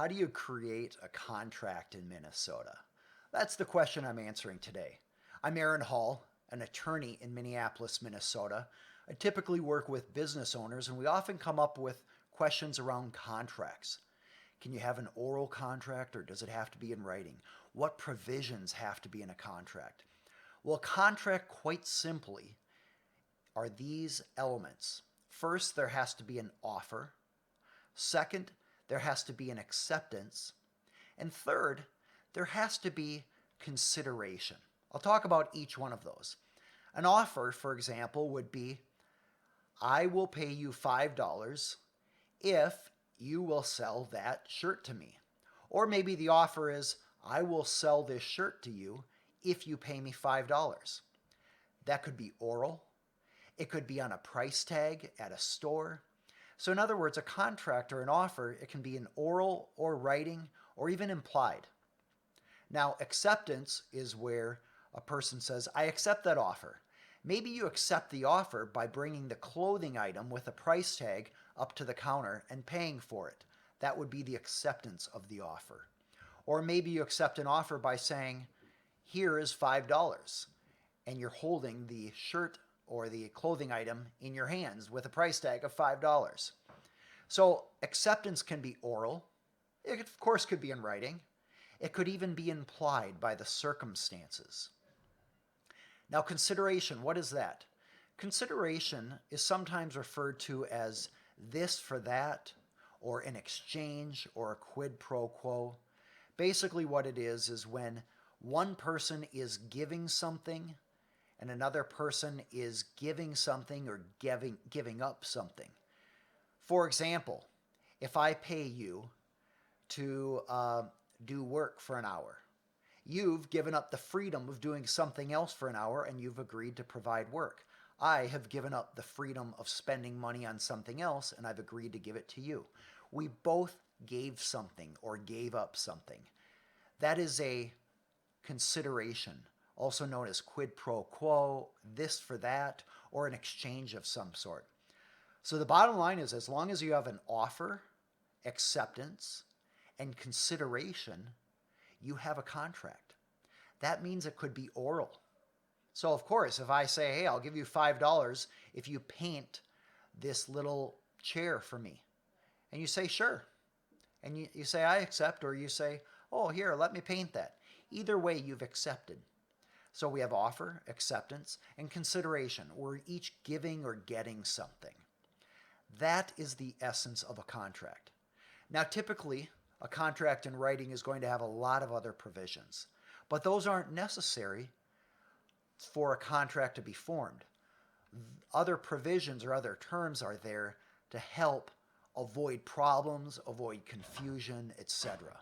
How do you create a contract in Minnesota? That's the question I'm answering today. I'm Aaron Hall, an attorney in Minneapolis, Minnesota. I typically work with business owners, and we often come up with questions around contracts. Can you have an oral contract, or does it have to be in writing? What provisions have to be in a contract? Well, a contract, quite simply, are these elements. First, there has to be an offer. Second, there has to be an acceptance. And third, there has to be consideration. I'll talk about each one of those. An offer, for example, would be I will pay you $5 if you will sell that shirt to me. Or maybe the offer is I will sell this shirt to you if you pay me $5. That could be oral. It could be on a price tag at a store. So in other words, a contract or an offer, it can be in oral or writing or even implied. Now, acceptance is where a person says, I accept that offer. Maybe you accept the offer by bringing the clothing item with a price tag up to the counter and paying for it. That would be the acceptance of the offer. Or maybe you accept an offer by saying, here is $5, and you're holding the shirt or the clothing item in your hands with a price tag of $5. So acceptance can be oral. It, of course, could be in writing. It could even be implied by the circumstances. Now, consideration, what is that? Consideration is sometimes referred to as this for that, or an exchange, or a quid pro quo. Basically, what it is when one person is giving something and another person is giving something or giving up something. For example, if I pay you to do work for an hour, you've given up the freedom of doing something else for an hour and you've agreed to provide work. I have given up the freedom of spending money on something else and I've agreed to give it to you. We both gave something or gave up something. That is a consideration, also known as quid pro quo, this for that, or an exchange of some sort. So the bottom line is as long as you have an offer, acceptance, and consideration, you have a contract. That means it could be oral. So of course, if I say, hey, I'll give you $5 if you paint this little chair for me, and you say, sure, and you say, I accept, or you say, oh, here, let me paint that. Either way, you've accepted. So we have offer, acceptance, and consideration. We're each giving or getting something. That is the essence of a contract. Now, typically, a contract in writing is going to have a lot of other provisions, but those aren't necessary for a contract to be formed. Other provisions or other terms are there to help avoid problems, avoid confusion, etc.